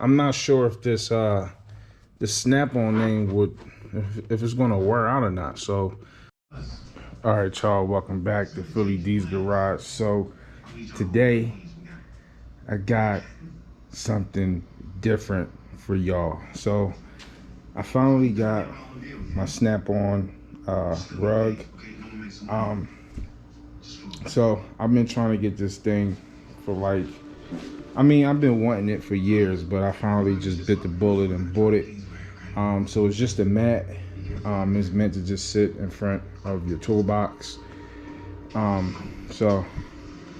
I'm not sure if this snap-on thing would, if it's gonna wear out or not. So, all right, y'all, welcome back to Philly D's Garage. So today I got something different for y'all. So I finally got my snap-on rug. So I've been trying to get this thing for like, I've been wanting it for years, but I finally just bit the bullet and bought it. So it's just a mat. It's meant to just sit in front of your toolbox. So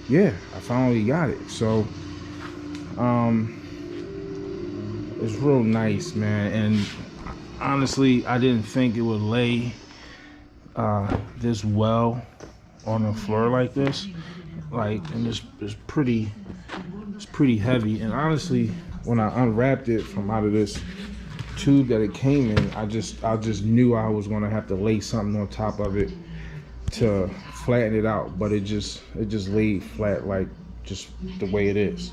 yeah, I finally got it. So it's real nice, man. And honestly, I didn't think it would lay this well on the floor like this. And it's pretty heavy. And honestly, when I unwrapped it from out of this tube that it came in, I just knew I was gonna have to lay something on top of it to flatten it out, but it just laid flat, like just the way it is.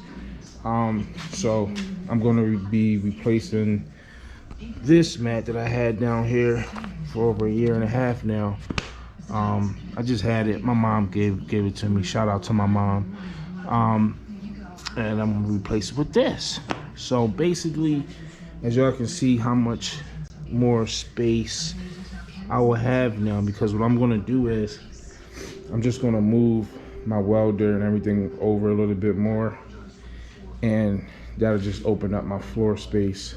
So I'm gonna be replacing this mat that I had down here for over 1.5 years now. I just had it. My mom gave it to me. Shout out to my mom. And I'm gonna replace it with this. So basically, as y'all can see how much more space I will have now, because what I'm gonna do is I'm just gonna move my welder and everything over a little bit more, and that'll just open up my floor space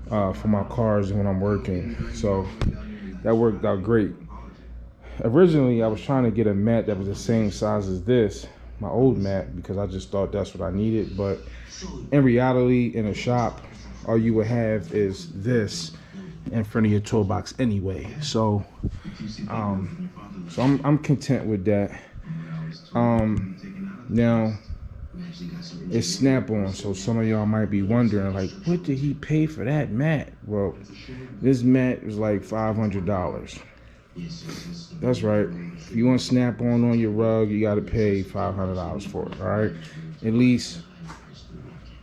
for my cars when I'm working. So that worked out great. Originally, I was trying to get a mat that was the same size as this, my old mat, because I just thought that's what I needed. But in reality, in a shop, all you would have is this in front of your toolbox anyway. So I'm content with that. Now it's snap-on, so some of y'all might be wondering, like, what did he pay for that mat? Well, this mat is like $500. That's right. If you want snap-on on your rug, you got to pay $500 for it. All right, at least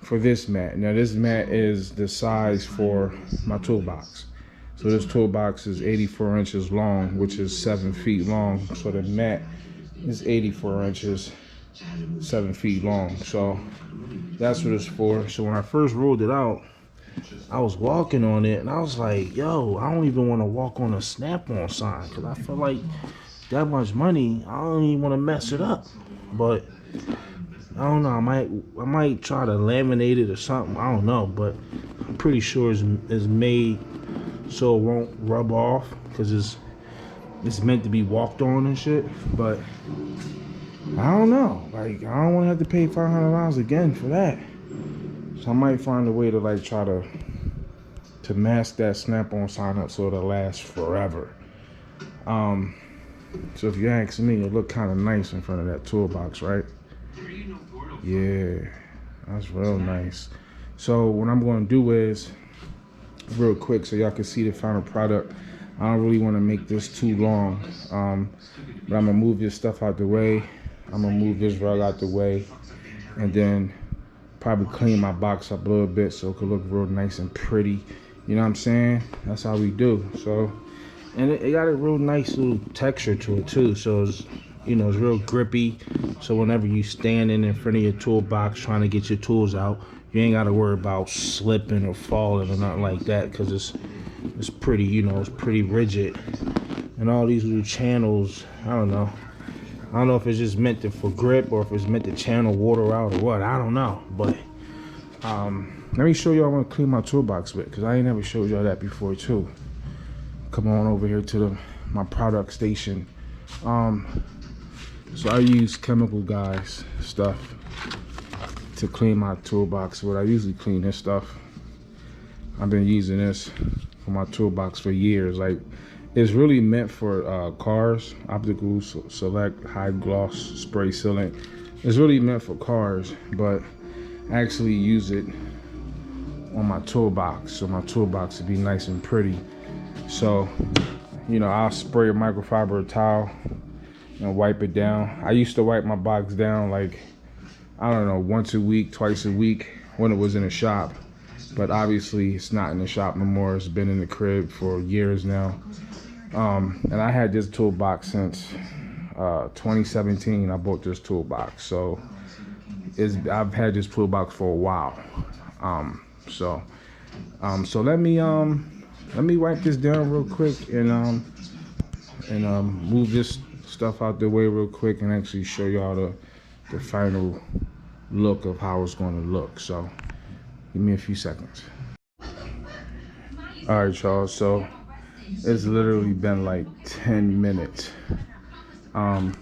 for this mat. Now this mat is the size for my toolbox. So this toolbox is 84 inches long, which is 7 feet long. So the mat is 84 inches, 7 feet long. So that's what it's for. So when I first rolled it out, I was walking on it and I was like, yo, I don't even want to walk on a snap-on sign, because I feel like that much money, I don't even want to mess it up. But I don't know, I might try to laminate it or something. I don't know, but I'm pretty sure it's made so it won't rub off, because it's meant to be walked on and shit. But I don't know, like, I don't want to have to pay $500 again for that. So I might find a way to like try to mask that snap-on sign up so it'll last forever. So if you ask me, it look kind of nice in front of that toolbox, right? Yeah, that's real nice. So what I'm going to do is, real quick, so y'all can see the final product. I don't really want to make this too long, but I'm gonna move this stuff out the way. I'm gonna move this rug out the way, and then probably clean my box up a little bit so it could look real nice and pretty. You know what I'm saying? That's how we do. So, and it got a real nice little texture to it too. So it's, it's real grippy. So whenever you standing in front of your toolbox trying to get your tools out, you ain't got to worry about slipping or falling or nothing like that, because it's pretty, it's pretty rigid. And all these little channels, I don't know if it's just meant for grip or if it's meant to channel water out or what. I don't know. But let me show y'all what I clean my toolbox with, because I ain't never showed y'all that before too. Come on over here to my product station. So I use Chemical Guys stuff to clean my toolbox. What I usually clean this stuff. I've been using this for my toolbox for years. Like, it's really meant for cars, optical select high gloss spray sealant. It's really meant for cars, but I actually use it on my toolbox, so my toolbox would be nice and pretty. So, I'll spray a microfiber towel and wipe it down. I used to wipe my box down like, I don't know, once a week, twice a week when it was in a shop. but obviously it's not in the shop no more. It's been in the crib for years now. And I had this toolbox since 2017. I bought this toolbox, so I've had this toolbox for a while. So let me wipe this down real quick and move this stuff out the way real quick and actually show y'all the final look of how it's going to look. So give me a few seconds. All right, y'all, so it's literally been like 10 minutes. So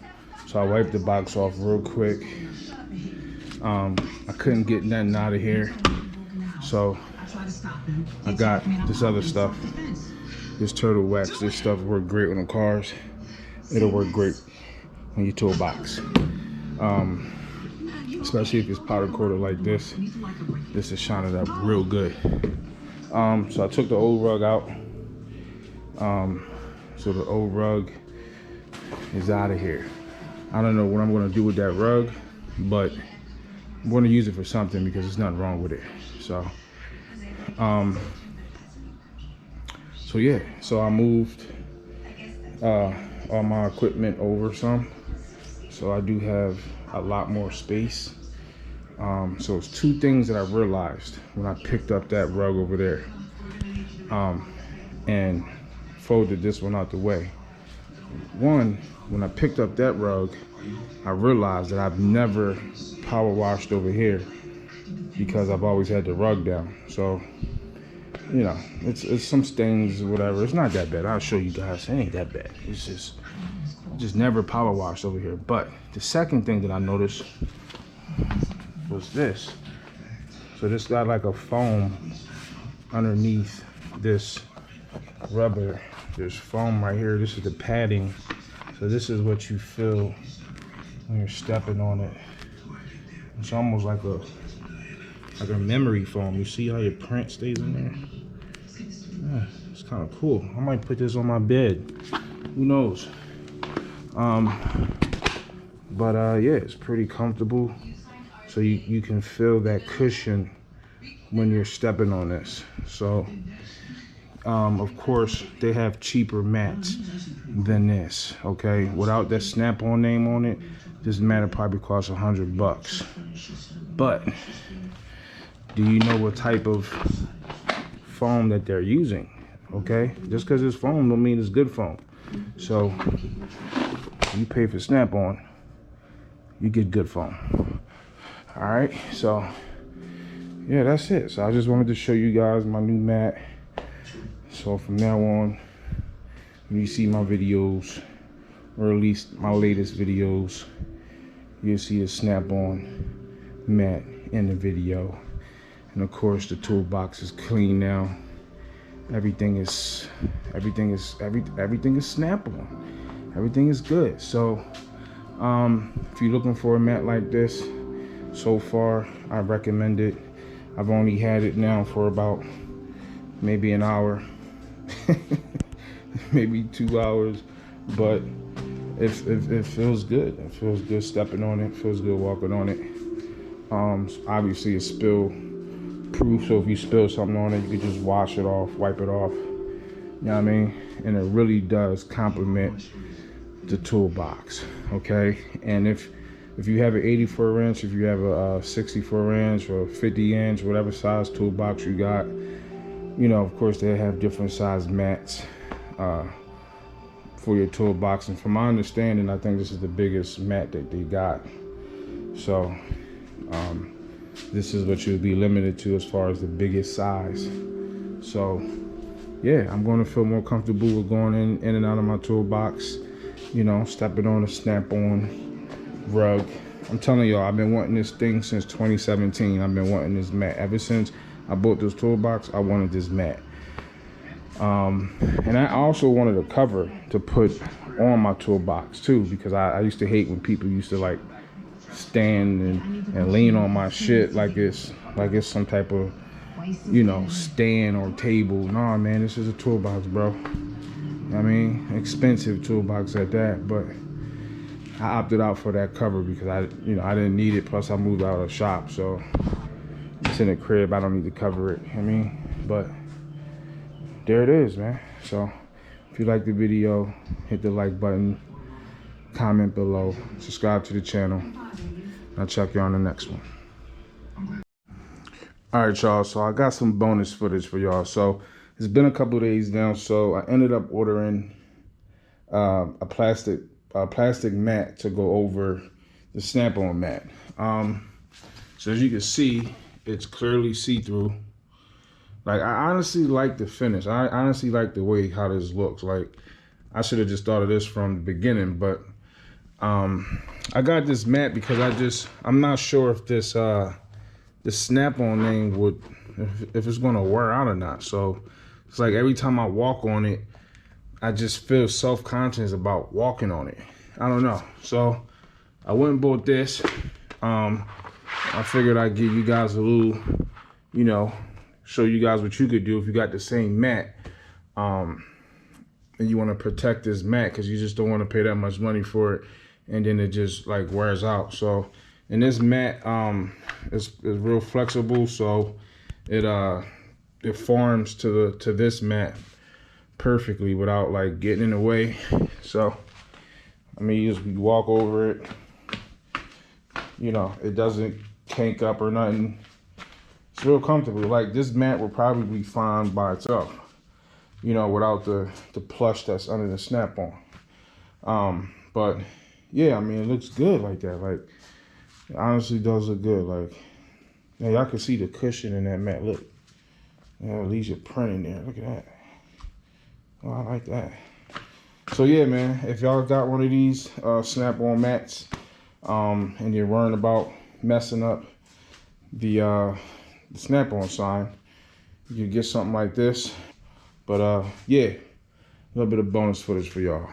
I wiped the box off real quick. I couldn't get nothing out of here, so I got this other stuff, this turtle wax. This stuff worked great on the cars. It'll work great on your toolbox, especially if it's powder coated like this. This is shining up real good. So I took the old rug out. So the old rug is out of here. I don't know what I'm going to do with that rug, but I'm going to use it for something because there's nothing wrong with it. So yeah, so I moved all my equipment over some, so I do have a lot more space. So it's two things that I realized when I picked up that rug over there and folded this one out the way. One, when I picked up that rug, I realized that I've never power washed over here because I've always had the rug down. So, you know, it's some stains or whatever. It's not that bad. I'll show you guys. It ain't that bad. It's just never power washed over here. But the second thing that I noticed was this. So this got like a foam underneath this rubber. There's foam right here. This is the padding. So this is what you feel when you're stepping on it. It's almost like a memory foam. You see how your print stays in there? Yeah, it's kind of cool. I might put this on my bed. Who knows? But yeah, it's pretty comfortable. So you can feel that cushion when you're stepping on this. So of course they have cheaper mats than this, okay? Without that Snap-on name on it, this mat would probably cost $100. But do you know what type of foam that they're using? Okay, just because it's foam don't mean it's good foam. So you pay for Snap-on, you get good foam. All right, so yeah, that's it. So I just wanted to show you guys my new mat. So from now on, when you see my videos, or at least my latest videos, you'll see a Snap-on mat in the video. And of course the toolbox is clean now. Everything is Snap-on. Everything is good. So if you're looking for a mat like this, so far I recommend it. I've only had it now for about maybe an hour, maybe 2 hours, but it feels good. It feels good stepping on it. It feels good walking on it. Obviously it's spill proof, so if you spill something on it, you can just wash it off, wipe it off. You know what I mean? And it really does complement the toolbox. Okay, and if you have an 84 inch, if you have a 64 inch or 50 inch, whatever size toolbox you got, you know, of course they have different size mats for your toolbox. And from my understanding, I think this is the biggest mat that they got. So this is what you'll be limited to as far as the biggest size. So yeah, I'm going to feel more comfortable with going in and out of my toolbox, you know, stepping on a Snap-on rug. I'm telling y'all, I've been wanting this thing since 2017. I've been wanting this mat ever since I bought this toolbox. I wanted this mat, and I also wanted a cover to put on my toolbox too, because I used to hate when people used to like stand and lean on my shit like it's some type of, you know, stand or table. Nah, man, this is a toolbox, bro. I mean, expensive toolbox at that, but I opted out for that cover because I didn't need it. Plus I moved out of the shop, so It's in the crib. I don't need to cover it. I mean, but there it is, man. So if you like the video, hit the like button, comment below, subscribe to the channel. I'll check you on the next one. All right, y'all. So I got some bonus footage for y'all. So it's been a couple days now. So I ended up ordering a plastic mat to go over the snap-on mat. So as you can see, it's clearly see-through. Like, I honestly like the finish. I honestly like the way how this looks. Like, I should have just thought of this from the beginning, but I got this mat because I'm not sure if this snap-on thing would, if it's gonna wear out or not. So it's like every time I walk on it, I just feel self-conscious about walking on it. I don't know. So I went and bought this. I figured I'd give you guys a little, you know, show you guys what you could do if you got the same mat. And you want to protect this mat because you just don't want to pay that much money for it and then it just like wears out. So, and this mat is real flexible, so it forms to this mat perfectly without like getting in the way. So I mean, you just walk over it, you know, it doesn't kink up or nothing. It's real comfortable. Like, this mat will probably be fine by itself, you know, without the plush that's under the snap-on. But yeah, I mean, it looks good like that. Like, it honestly does look good. Like, yeah, y'all can see the cushion in that mat. Look, yeah, it leaves your print in there. Look at that. Oh, I like that. So yeah, man, if y'all got one of these snap-on mats and you're worrying about messing up the snap-on sign, you get something like this. But yeah, a little bit of bonus footage for y'all.